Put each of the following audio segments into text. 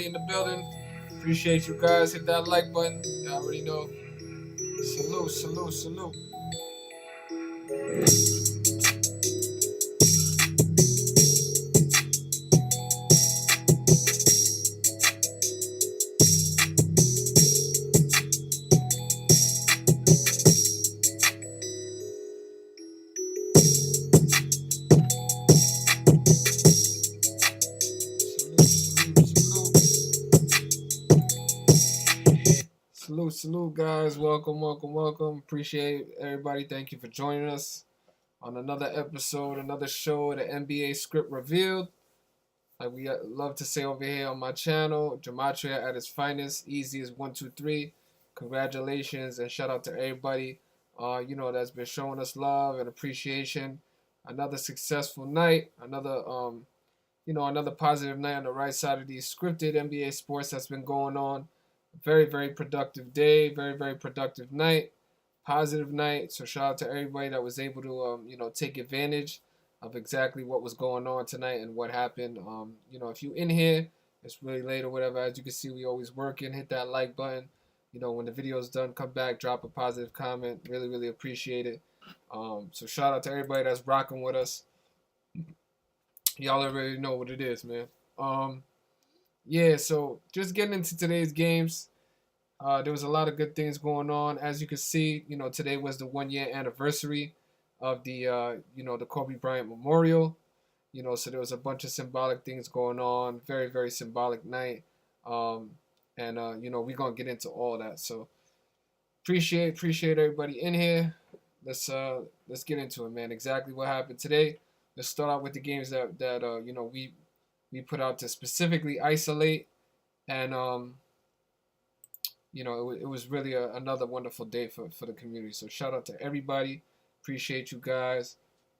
everybody in the building. Appreciate you guys. Hit that like button. You already know. Salute, salute, salute. Salute, salute, guys. Welcome, welcome, welcome. Appreciate everybody. Thank you for joining us on another episode, another show of the NBA Script Revealed. Like we love to say over here on my channel, Gematria at its finest, easy as 1, 2, 3. Congratulations and shout out to everybody, that's been showing us love and appreciation. Another successful night, another positive night on the right side of these scripted NBA sports that's been going on. Very, very productive day, very, very productive night, positive night. So shout out to everybody that was able to, take advantage of exactly what was going on tonight and what happened. If you in here, it's really late or whatever. As you can see, we always working. Hit that like button. When the video's done, come back, drop a positive comment. Really, really appreciate it. So shout out to everybody that's rocking with us. Y'all already know what it is, man. Yeah, so just getting into today's games. There was a lot of good things going on. As you can see, today was the 1 year anniversary of the Kobe Bryant Memorial. So there was a bunch of symbolic things going on. Very, very symbolic night. We're gonna get into all that. So appreciate everybody in here. Let's get into it, man. Exactly what happened today. Let's start out with the games that we put out to specifically isolate, and it was really another wonderful day for the community. So shout out to everybody. Appreciate you guys.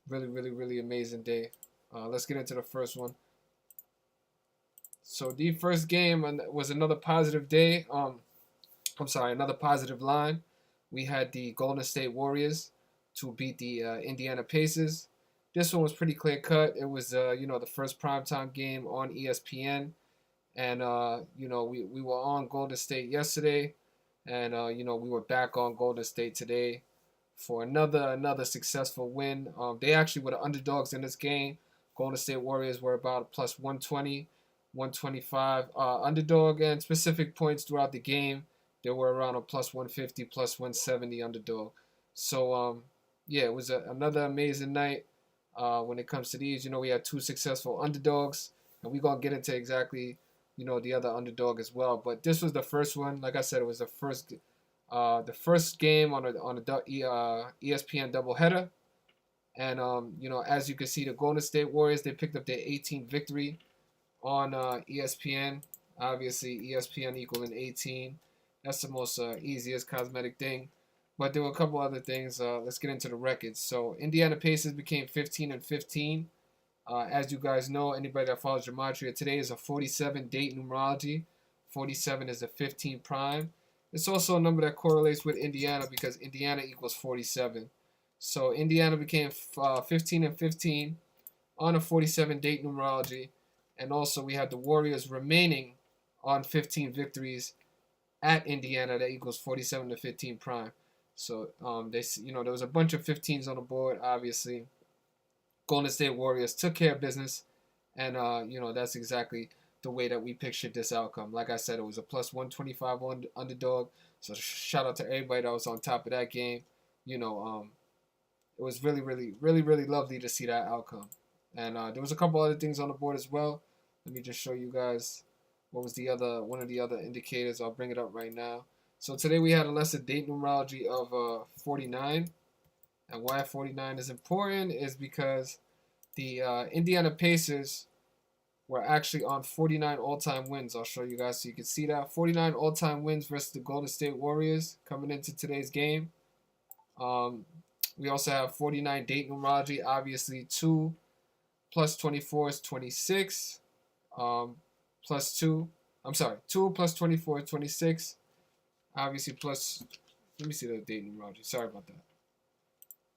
Really, really, really amazing day. Let's get into the first one. So the first game was another positive day. Another positive line. We had the Golden State Warriors to beat the Indiana Pacers. This one was pretty clear cut. It was the first primetime game on ESPN. And we were on Golden State yesterday, and we were back on Golden State today for another successful win. They actually were the underdogs in this game. Golden State Warriors were about plus 120, 125 underdog, and specific points throughout the game. They were around a plus 150, plus 170 underdog. So it was another amazing night. When it comes to these, we had two successful underdogs, and we're gonna get into exactly the other underdog as well. But this was the first one. Like I said, it was the first game on a ESPN doubleheader. And as you can see, the Golden State Warriors, they picked up their 18th victory on ESPN. Obviously, ESPN equaling 18. That's the most easiest cosmetic thing. But there were a couple other things. Let's get into the records. So Indiana Pacers became 15-15. As you guys know, anybody that follows Gematria, today is a 47 date numerology. 47 is a 15 prime. It's also a number that correlates with Indiana because Indiana equals 47. So Indiana became 15-15 on a 47 date numerology. And also we had the Warriors remaining on 15 victories at Indiana that equals 47-15 prime. So there was a bunch of 15s on the board, obviously. Golden State Warriors took care of business, and that's exactly the way that we pictured this outcome. Like I said, it was a plus 125 underdog. So shout out to everybody that was on top of that game. It was really, really, really, really lovely to see that outcome. And there was a couple other things on the board as well. Let me just show you guys what was one of the other indicators. I'll bring it up right now. So today we had a lesser date numerology of 49. And why 49 is important is because the Indiana Pacers were actually on 49 all-time wins. I'll show you guys so you can see that. 49 all-time wins versus the Golden State Warriors coming into today's game. We also have 49 date numerology. Obviously, 2 plus 24 is 26. 2 plus 24 is 26. Obviously, plus, let me see the date numerology. Sorry about that.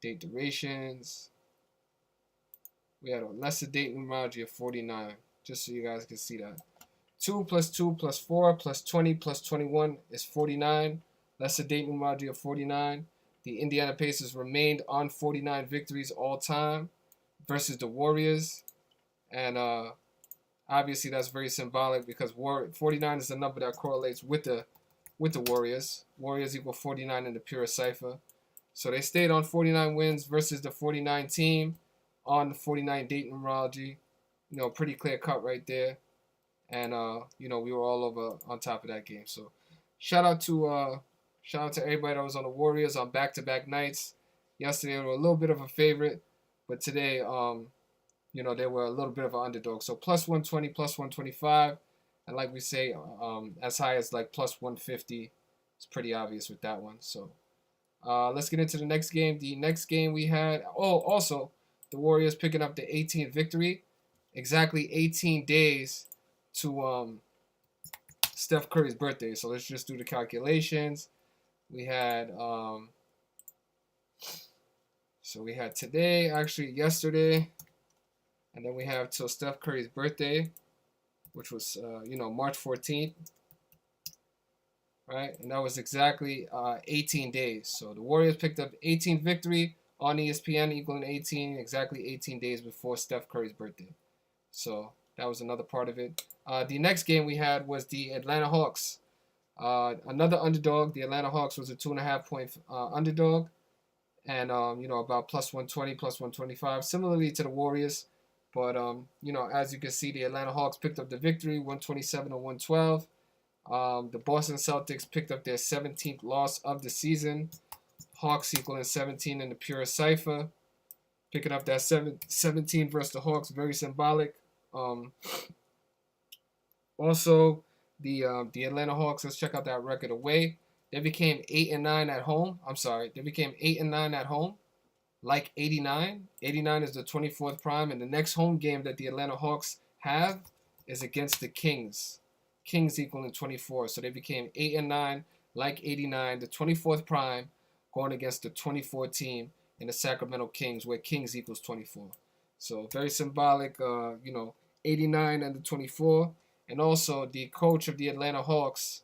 Date durations. We had a lesser date numerology of 49, just so you guys can see that. 2 plus 2 plus 4 plus 20 plus 21 is 49. That's the date numerology of 49. The Indiana Pacers remained on 49 victories all time versus the Warriors. And obviously that's very symbolic because 49 is the number that correlates with the Warriors. Warriors equal 49 in the purest cipher. So they stayed on 49 wins versus the 49 team on the 49 date numerology. Pretty clear cut right there. And we were all over on top of that game. So shout out to everybody that was on the Warriors on back-to-back nights. Yesterday they were a little bit of a favorite, but today they were a little bit of an underdog. So plus 120, plus 125, and like we say, as high as like plus 150. It's pretty obvious with that one. So let's get into the next game. The next game we had, also the Warriors picking up the 18th victory, exactly 18 days to Steph Curry's birthday. So let's just do the calculations. We had today, actually yesterday, and then we have till Steph Curry's birthday, which was March 14th, right? And that was exactly 18 days. So the Warriors picked up 18th victory on ESPN, equaling 18, exactly 18 days before Steph Curry's birthday. So that was another part of it. The next game we had was the Atlanta Hawks. Another underdog. The Atlanta Hawks was a 2.5 point underdog. And, about plus 120, plus 125, similarly to the Warriors. But, as you can see, the Atlanta Hawks picked up the victory, 127 to 112. The Boston Celtics picked up their 17th loss of the season. Hawks equaling 17 in the purest cipher. Picking up that 17 versus the Hawks, very symbolic. Also, the Atlanta Hawks, let's check out that record away. They became 8-9 at home. They became 8-9 at home, like 89. 89 is the 24th prime, and the next home game that the Atlanta Hawks have is against the Kings. Kings equaling 24. So they became 8-9, like 89, the 24th prime, going against the 24 team in the Sacramento Kings, where Kings equals 24. So very symbolic, 89 and the 24. And also the coach of the Atlanta Hawks,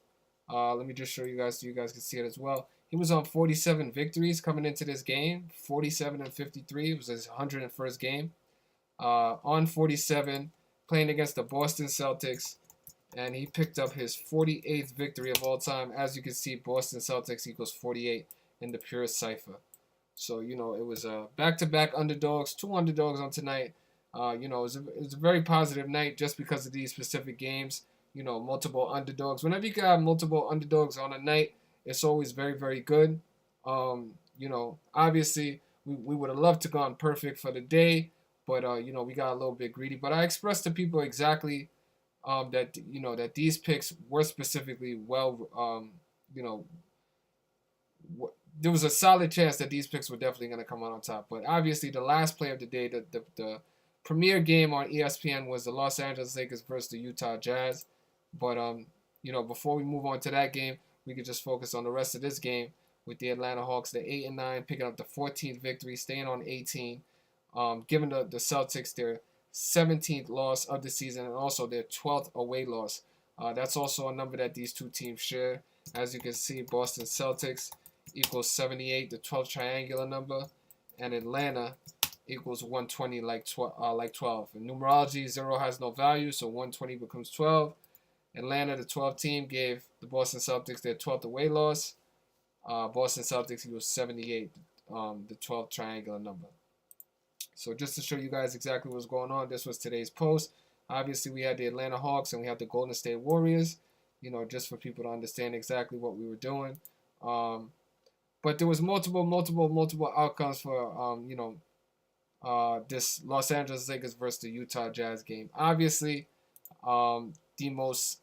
let me just show you guys so you guys can see it as well. He was on 47 victories coming into this game, 47 and 53. It was his 101st game. On 47, playing against the Boston Celtics, and he picked up his 48th victory of all time. As you can see, Boston Celtics equals 48 in the purest cipher. So, it was back-to-back underdogs, 2 underdogs on tonight. It was a very positive night just because of these specific games. Multiple underdogs. Whenever you got multiple underdogs on a night, it's always very, very good. Obviously, we would have loved to gone perfect for the day, but, we got a little bit greedy. But I expressed to people exactly that these picks were specifically there was a solid chance that these picks were definitely going to come out on top. But obviously, the last play of the day, the premier game on ESPN was the Los Angeles Lakers versus the Utah Jazz. But, before we move on to that game, we could just focus on the rest of this game with the Atlanta Hawks. They're 8-9, picking up the 14th victory, staying on 18, giving the Celtics their 17th loss of the season and also their 12th away loss. That's also a number that these two teams share. As you can see, Boston Celtics equals 78, the 12th triangular number, and Atlanta equals 120 like 12. In numerology, 0 has no value, so 120 becomes 12. Atlanta, the 12th team, gave the Boston Celtics their 12th away loss. Boston Celtics equals 78, the 12th triangular number. So just to show you guys exactly what's going on, this was today's post. Obviously, we had the Atlanta Hawks and we had the Golden State Warriors, just for people to understand exactly what we were doing. But there was multiple outcomes for, this Los Angeles Lakers versus the Utah Jazz game. Obviously, the most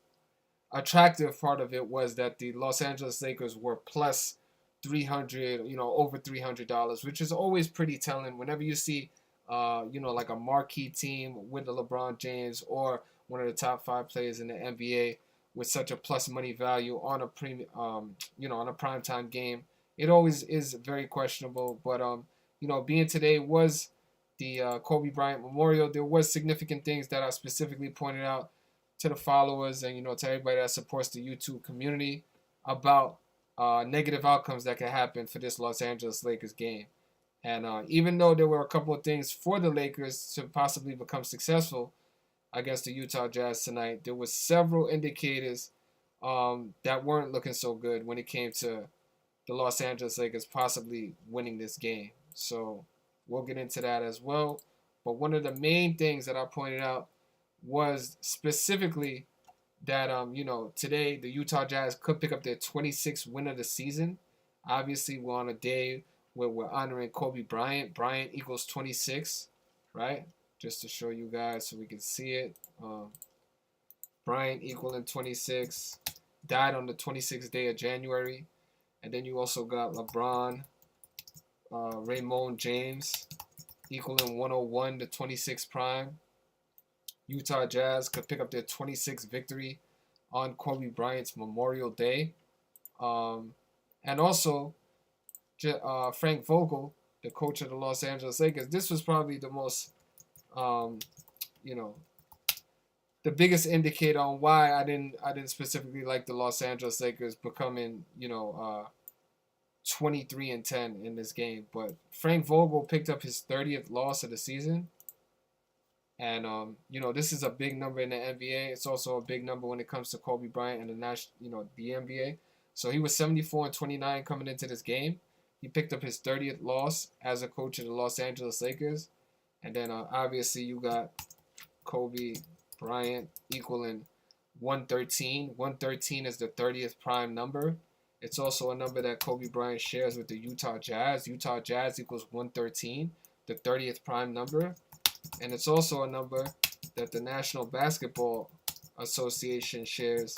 attractive part of it was that the Los Angeles Lakers were plus 300, over $300, which is always pretty telling whenever you see, like a marquee team with the LeBron James or one of the top 5 players in the NBA with such a plus money value on a premium, on a primetime game. It always is very questionable, but being today was the Kobe Bryant Memorial, there was significant things that I specifically pointed out. to the followers and to everybody that supports the YouTube community about negative outcomes that can happen for this Los Angeles Lakers game. And even though there were a couple of things for the Lakers to possibly become successful against the Utah Jazz tonight, there were several indicators that weren't looking so good when it came to the Los Angeles Lakers possibly winning this game. So we'll get into that as well. But one of the main things that I pointed out was specifically that today the Utah Jazz could pick up their 26th win of the season. Obviously, we're on a day where we're honoring Kobe Bryant. Bryant equals 26, right? Just to show you guys so we can see it. Bryant equaling 26, died on the 26th day of January. And then you also got LeBron, Raymond James equaling 101, the 26 prime. Utah Jazz could pick up their 26th victory on Kobe Bryant's Memorial Day. And also, Frank Vogel, the coach of the Los Angeles Lakers, this was probably the most, the biggest indicator on why I didn't specifically like the Los Angeles Lakers becoming, 23-10 in this game. But Frank Vogel picked up his 30th loss of the season. And, this is a big number in the NBA. It's also a big number when it comes to Kobe Bryant and the NBA. So he was 74-29 coming into this game. He picked up his 30th loss as a coach of the Los Angeles Lakers. And then, obviously, you got Kobe Bryant equaling 113. 113 is the 30th prime number. It's also a number that Kobe Bryant shares with the Utah Jazz. Utah Jazz equals 113, the 30th prime number. And it's also a number that the National Basketball Association shares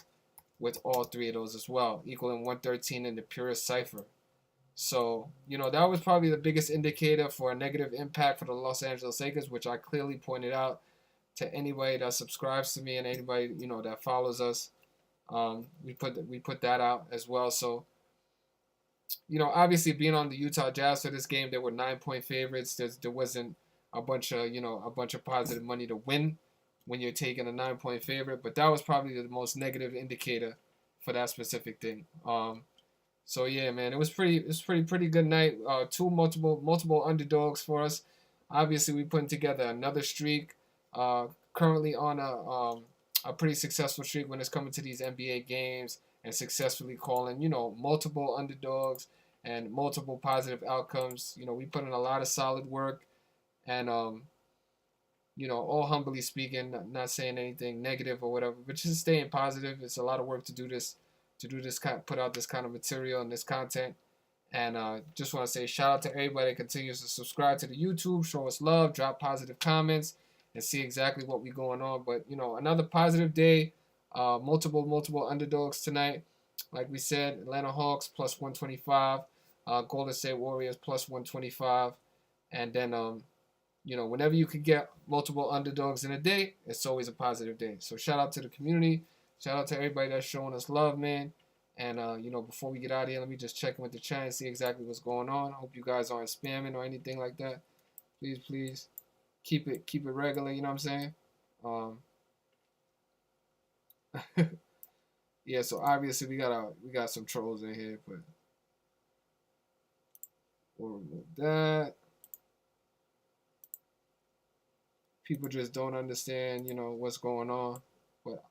with all three of those as well, equaling 113 in the purest cipher. So, that was probably the biggest indicator for a negative impact for the Los Angeles Lakers, which I clearly pointed out to anybody that subscribes to me and anybody, that follows us. We put that out as well. So, obviously being on the Utah Jazz for this game, there were 9-point favorites. There wasn't a bunch of positive money to win when you're taking a 9-point favorite, but that was probably the most negative indicator for that specific thing. So yeah, man, it was pretty good night. Two multiple underdogs for us. Obviously, we putting together another streak. Currently on a pretty successful streak when it's coming to these NBA games and successfully calling multiple underdogs and multiple positive outcomes. We put in a lot of solid work. And, all humbly speaking, not saying anything negative or whatever, but just staying positive. It's a lot of work to do this put out this kind of material and this content. And just want to say shout out to everybody that continues to subscribe to the YouTube, show us love, drop positive comments, and see exactly what we going on. But, another positive day, multiple underdogs tonight. Like we said, Atlanta Hawks plus 125, Golden State Warriors plus 125, and then whenever you could get multiple underdogs in a day, it's always a positive day. So shout out to the community. Shout out to everybody that's showing us love, man. And, before we get out of here, let me just check in with the chat and see exactly what's going on. I hope you guys aren't spamming or anything like that. Please keep it regular, you know what I'm saying? Yeah, so obviously we got some trolls in here, but we'll remove that. People just don't understand, what's going on. But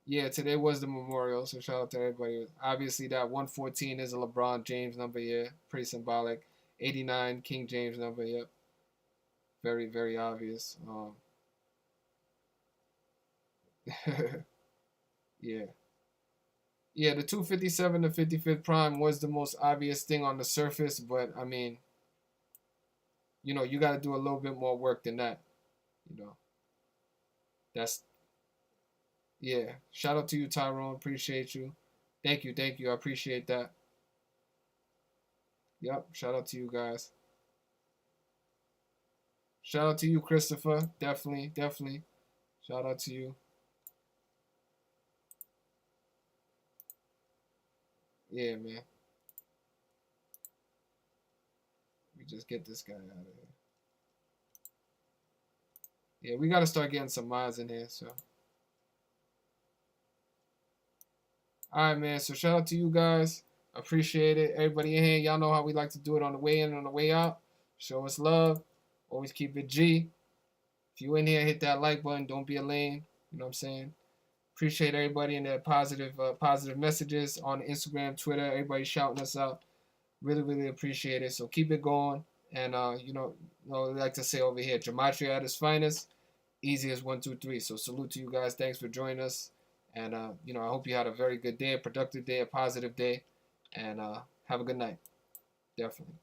yeah, today was the memorial, so shout out to everybody. Obviously, that 114 is a LeBron James number, yeah, pretty symbolic. 89 King James number, yep, very very obvious. Yeah, yeah, the 257 to 55th prime was the most obvious thing on the surface, but I mean, you got to do a little bit more work than that. That's, yeah. Shout out to you, Tyrone. Appreciate you. Thank you. I appreciate that. Yep. Shout out to you guys. Shout out to you, Christopher. Definitely. Shout out to you. Yeah, man. We just get this guy out of here. Yeah, we gotta start getting some mods in here. So, all right, man. So shout out to you guys. Appreciate it. Everybody in here, y'all know how we like to do it on the way in and on the way out. Show us love. Always keep it G. If you in here, hit that like button. Don't be a lame. You know what I'm saying? Appreciate everybody and their positive messages on Instagram, Twitter. Everybody shouting us out. Really appreciate it. So keep it going. And we like to say over here, gematria at its finest. Easy as 1, 2, 3. So salute to you guys. Thanks for joining us. And I hope you had a very good day, a productive day, a positive day. And have a good night. Definitely.